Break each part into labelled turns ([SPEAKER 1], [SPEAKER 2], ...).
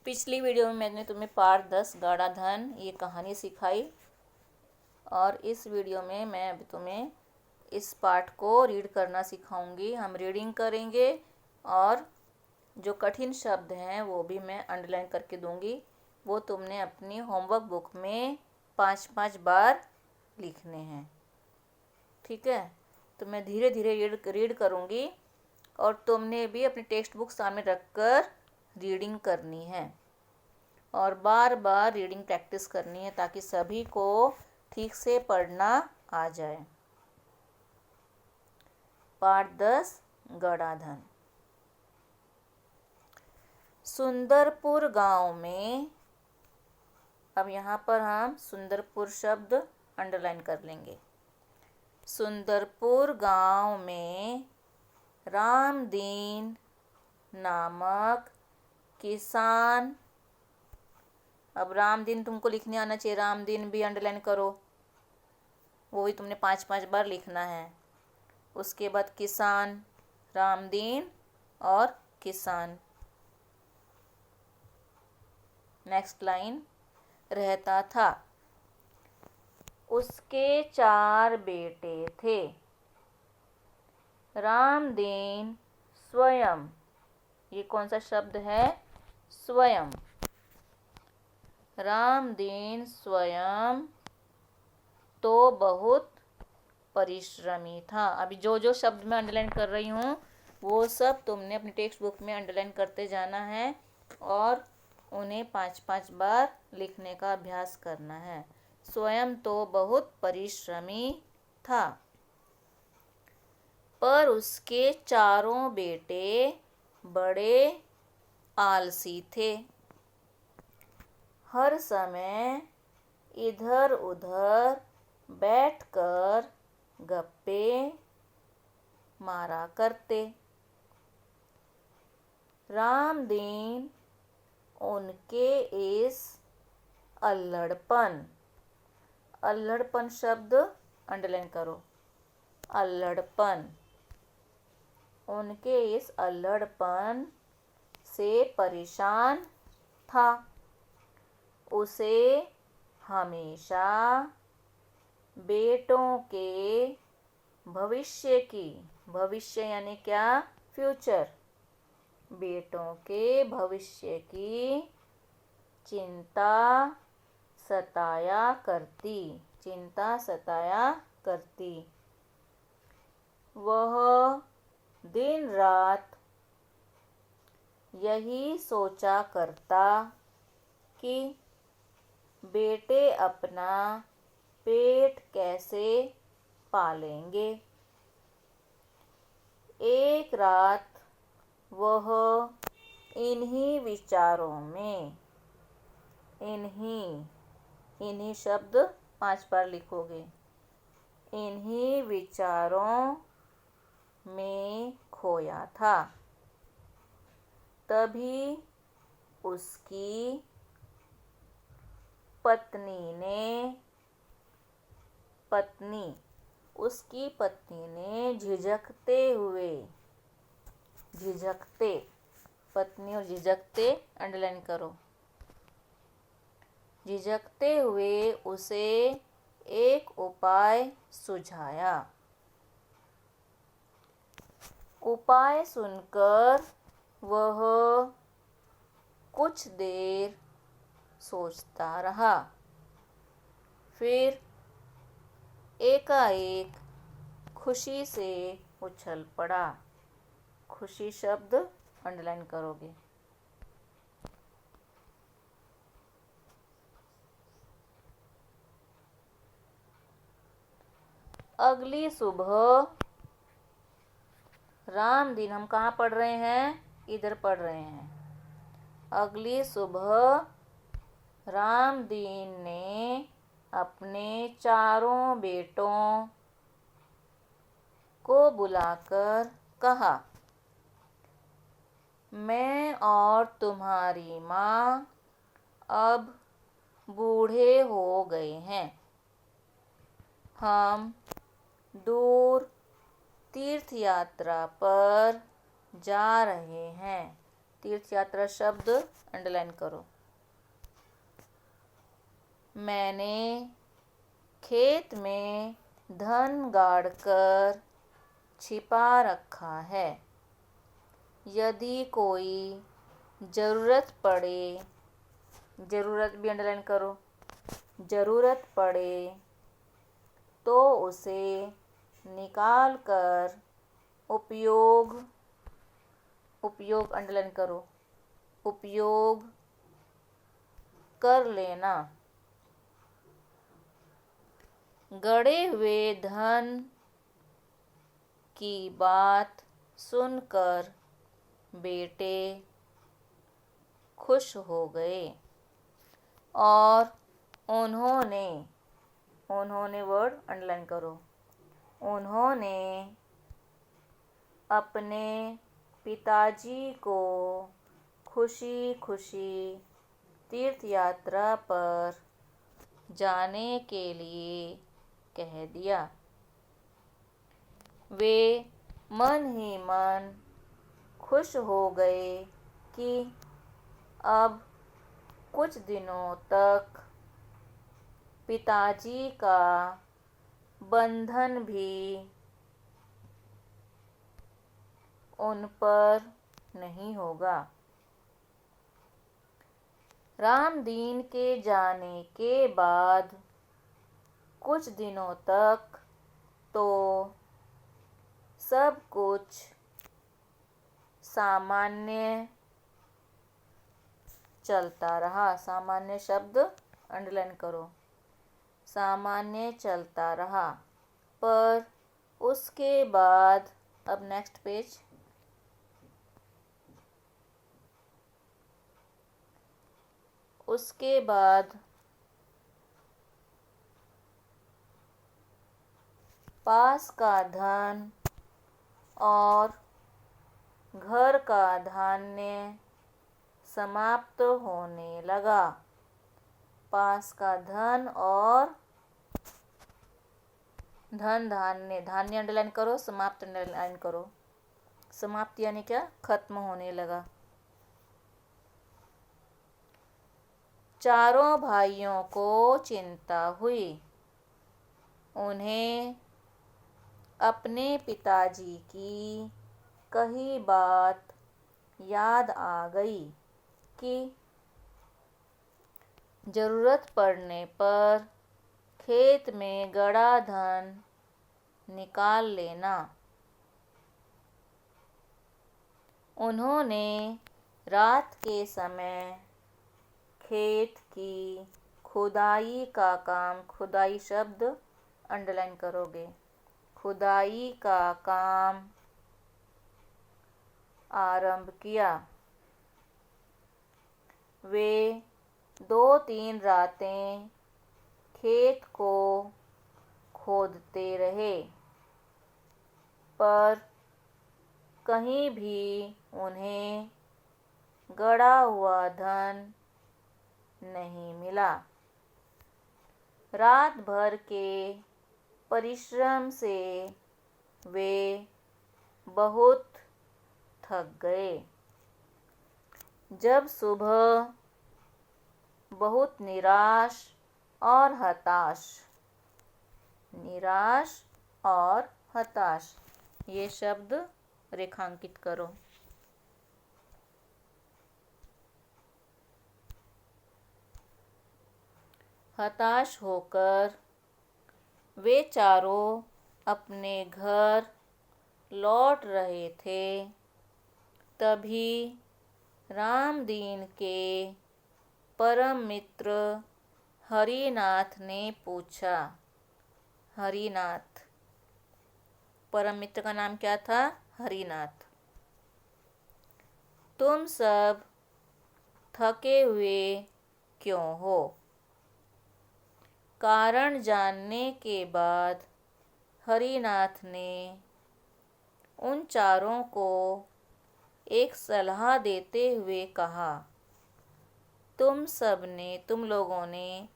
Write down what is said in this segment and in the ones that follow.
[SPEAKER 1] पिछली वीडियो में मैंने तुम्हें पाठ 10 गाड़ा धन ये कहानी सिखाई और इस वीडियो में मैं अभी तुम्हें इस पाठ को रीड करना सिखाऊंगी। हम रीडिंग करेंगे और जो कठिन शब्द हैं वो भी मैं अंडरलाइन करके दूंगी। वो तुमने अपनी होमवर्क बुक में 5-5 बार लिखने हैं, ठीक है। तो मैं धीरे धीरे रीड करूँगी और तुमने भी अपनी टेक्स्ट बुक सामने रखकर रीडिंग करनी है और बार बार रीडिंग प्रैक्टिस करनी है ताकि सभी को ठीक से पढ़ना आ जाए। पाठ 10 गड़ा धन। सुंदरपुर गांव में, अब यहाँ पर हम सुंदरपुर शब्द अंडरलाइन कर लेंगे। सुंदरपुर गांव में रामदीन नामक किसान, अब रामदीन तुमको लिखने आना चाहिए, रामदीन भी अंडरलाइन करो, वो भी तुमने 5-5 बार लिखना है। उसके बाद किसान, रामदीन और किसान। नेक्स्ट लाइन, रहता था। उसके 4 बेटे थे। रामदीन स्वयं, ये कौन सा शब्द है? स्वयं। रामदीन स्वयं तो बहुत परिश्रमी था। अभी जो जो शब्द मैं अंडरलाइन कर रही हूँ वो सब तुमने अपनी टेक्स्ट बुक में अंडरलाइन करते जाना है और उन्हें 5-5 बार लिखने का अभ्यास करना है। स्वयं तो बहुत परिश्रमी था, पर उसके 4 बेटे बड़े आलसी थे। हर समय इधर उधर बैठकर गप्पे मारा करते। रामदीन उनके इस अल्लड़पन, अल्लड़पन शब्द अंडरलाइन करो, अल्लड़पन, उनके इस अल्लड़पन से परेशान था। उसे हमेशा बेटों के भविष्य की, भविष्य यानी क्या? फ्यूचर, बेटों के भविष्य की चिंता सताया करती, चिंता सताया करती। वह दिन रात यही सोचा करता कि बेटे अपना पेट कैसे पालेंगे। एक रात वह इन्हीं विचारों में, इन्हीं शब्द 5 बार लिखोगे, इन्हीं विचारों में खोया था। तभी उसकी पत्नी ने झिझकते, पत्नी और झिझकते अंडरलाइन करो, झिझकते हुए उसे एक उपाय सुझाया। उपाय सुनकर वह कुछ देर सोचता रहा, फिर एकाएक खुशी से उछल पड़ा। खुशी शब्द अंडरलाइन करोगे। अगली सुबह रामदीन, हम कहाँ पढ़ रहे हैं? इधर पढ़ रहे हैं। अगली सुबह रामदीन ने अपने 4 बेटों को बुलाकर कहा, मैं और तुम्हारी माँ अब बूढ़े हो गए हैं। हम दूर तीर्थ यात्रा पर जा रहे हैं। तीर्थ यात्रा शब्द अंडरलाइन करो। मैंने खेत में धन गाड़कर छिपा रखा है। यदि कोई ज़रूरत पड़े, ज़रूरत भी अंडरलाइन करो, ज़रूरत पड़े तो उसे निकाल कर उपयोग अंडरलाइन करो, उपयोग कर लेना। गड़े हुए धन की बात सुनकर बेटे खुश हो गए और उन्होंने वर्ड अंडरलाइन करो, उन्होंने अपने पिताजी को खुशी खुशी तीर्थ यात्रा पर जाने के लिए कह दिया। वे मन ही मन खुश हो गए कि अब कुछ दिनों तक पिताजी का बंधन भी उन पर नहीं होगा। रामदीन के जाने के बाद कुछ दिनों तक तो सब कुछ सामान्य चलता रहा। सामान्य शब्द अंडरलाइन करो, सामान्य चलता रहा। पर उसके बाद, अब नेक्स्ट पेज, उसके बाद पास का धन और घर का धान्य समाप्त होने लगा। पास का धन और धान्य अंडरलाइन करो, समाप्त अंडरलाइन करो। समाप्त यानी क्या? खत्म होने लगा। चारों भाइयों को चिंता हुई। उन्हें अपने पिताजी की कही बात याद आ गई कि ज़रूरत पड़ने पर खेत में गड़ा धन निकाल लेना। उन्होंने रात के समय खेत की खुदाई का काम, खुदाई शब्द अंडरलाइन करोगे, खुदाई का काम आरंभ किया। वे 2-3 रातें खेत को खोदते रहे, पर कहीं भी उन्हें गड़ा हुआ धन नहीं मिला। रात भर के परिश्रम से वे बहुत थक गए। जब सुबह बहुत निराश और हताश ये शब्द रेखांकित करो। हताश होकर वे चारों अपने घर लौट रहे थे। तभी रामदीन के परम मित्र हरिनाथ ने पूछा। हरिनाथ, परम मित्र का नाम क्या था? हरिनाथ। तुम सब थके हुए क्यों हो? कारण जानने के बाद हरिनाथ ने उन चारों को एक सलाह देते हुए कहा, तुम लोगों ने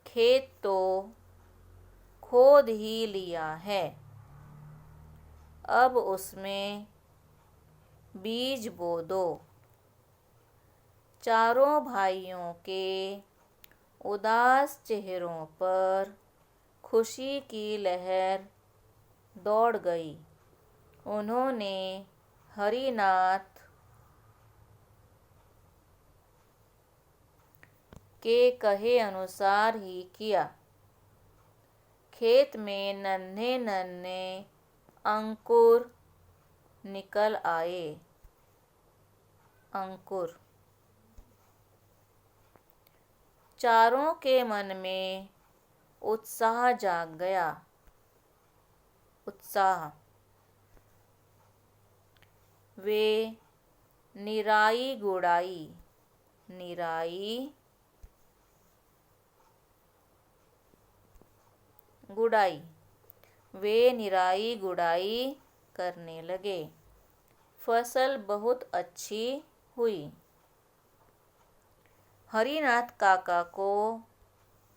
[SPEAKER 1] खेत तो खोद ही लिया है, अब उसमें बीज बो दो। चारों भाइयों के उदास चेहरों पर खुशी की लहर दौड़ गई। उन्होंने हरिनाथ के कहे अनुसार ही किया। खेत में नन्हे नन्हे अंकुर निकल आए। अंकुर। चारों के मन में उत्साह जाग गया। उत्साह। वे निराई गुड़ाई। निराई गुड़ाई। वे निराई गुड़ाई करने लगे। फसल बहुत अच्छी हुई। हरिनाथ काका को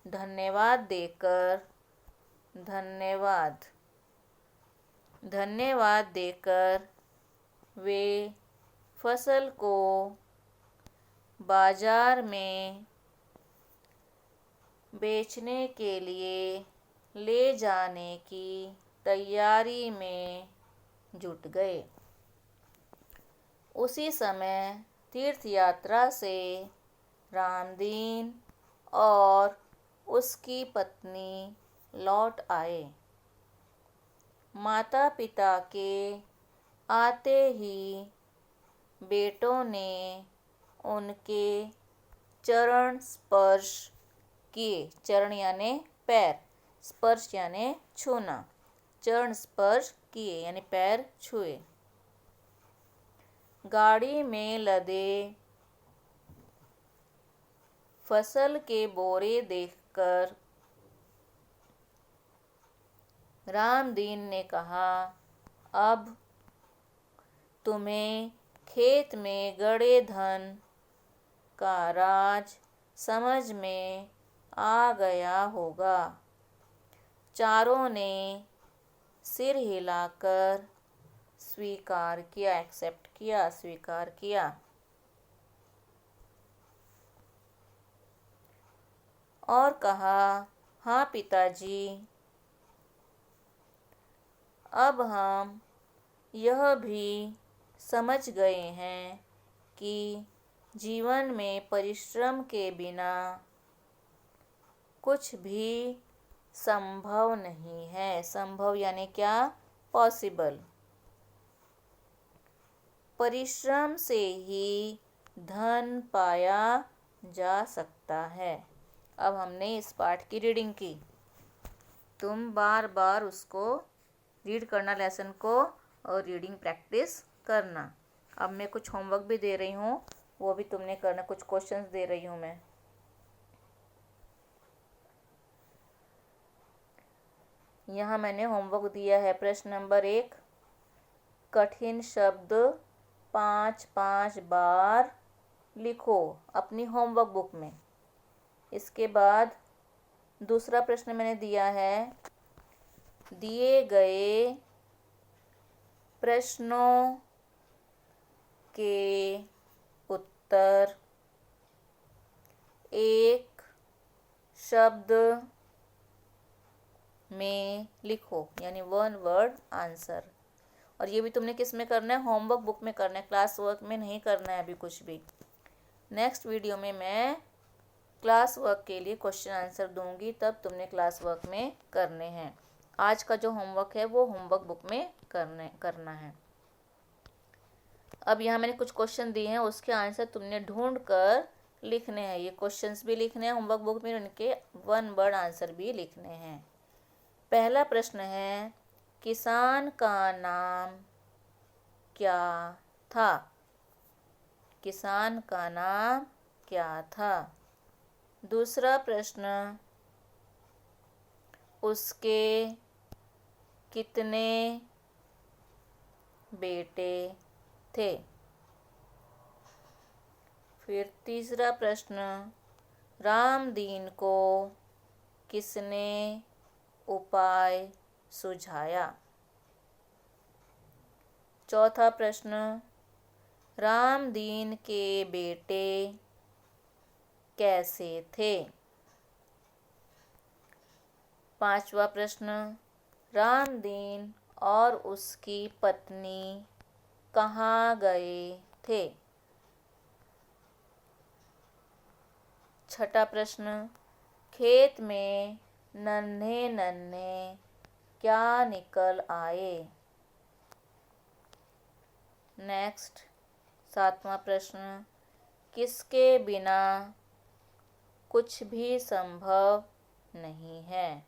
[SPEAKER 1] धन्यवाद देकर वे फसल को बाजार में बेचने के लिए ले जाने की तैयारी में जुट गए। उसी समय तीर्थ यात्रा से रामदीन और उसकी पत्नी लौट आए। माता पिता के आते ही बेटों ने उनके चरण स्पर्श किए। चरण यानी पैर, स्पर्श यानी छूना। चरण स्पर्श किए यानी पैर छुए। गाड़ी में लदे फसल के बोरे देखकर रामदीन ने कहा, अब तुम्हें खेत में गड़े धन का राज समझ में आ गया होगा। चारों ने सिर हिलाकर स्वीकार किया, एक्सेप्ट किया, स्वीकार किया। और कहा, हाँ पिताजी, अब हम यह भी समझ गए हैं कि जीवन में परिश्रम के बिना कुछ भी संभव नहीं है। संभव यानी क्या? पॉसिबल। परिश्रम से ही धन पाया जा सकता है। अब हमने इस पाठ की रीडिंग की। तुम बार बार उसको रीड करना, लेसन को, और रीडिंग प्रैक्टिस करना। अब मैं कुछ होमवर्क भी दे रही हूँ, वो भी तुमने करना। कुछ क्वेश्चंस दे रही हूँ मैं। यहाँ मैंने होमवर्क दिया है। प्रश्न नंबर 1, कठिन शब्द 5-5 बार लिखो अपनी होमवर्क बुक में। इसके बाद दूसरा प्रश्न मैंने दिया है, दिए गए प्रश्नों के उत्तर एक शब्द में लिखो, यानी 1 वर्ड आंसर। और ये भी तुमने किस में करना है? होमवर्क बुक में करना है, क्लास वर्क में नहीं करना है अभी कुछ भी। नेक्स्ट वीडियो में मैं क्लास वर्क के लिए क्वेश्चन आंसर दूंगी, तब तुमने क्लास वर्क में करने हैं। आज का जो होमवर्क है वो होमवर्क बुक में करना है। अब यहाँ मैंने कुछ क्वेश्चन दिए हैं, उसके आंसर तुमने ढूंढ कर लिखने हैं। ये क्वेश्चंस भी लिखने हैं होमवर्क बुक में, उनके 1 वर्ड आंसर भी लिखने हैं। पहला प्रश्न है, किसान का नाम क्या था? किसान का नाम क्या था? दूसरा प्रश्न, उसके कितने बेटे थे? फिर तीसरा प्रश्न, रामदीन को किसने उपाय सुझाया? चौथा प्रश्न, रामदीन के बेटे कैसे थे। 5वां प्रश्न, रामदीन और उसकी पत्नी कहाँ गए थे। 6ठा प्रश्न, खेत में नन्हे नन्हे क्या निकल आए। नेक्स्ट 7वां प्रश्न, किसके बिना कुछ भी संभव नहीं है।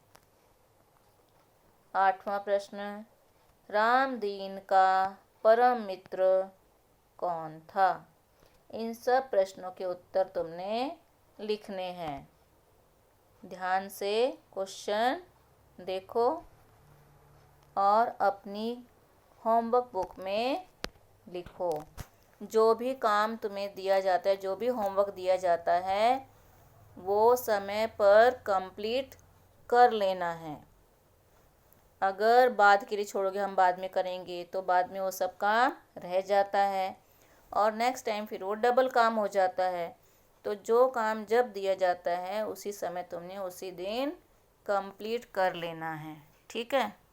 [SPEAKER 1] 8वां प्रश्न, रामदीन का परम मित्र कौन था। इन सब प्रश्नों के उत्तर तुमने लिखने हैं। ध्यान से क्वेश्चन देखो और अपनी होमवर्क बुक में लिखो। जो भी काम तुम्हें दिया जाता है, जो भी होमवर्क दिया जाता है, वो समय पर कंप्लीट कर लेना है। अगर बाद के लिए छोड़ोगे, हम बाद में करेंगे, तो बाद में वो सब काम रह जाता है और नेक्स्ट टाइम फिर वो डबल काम हो जाता है। तो जो काम जब दिया जाता है उसी समय तुमने उसी दिन कंप्लीट कर लेना है। ठीक है।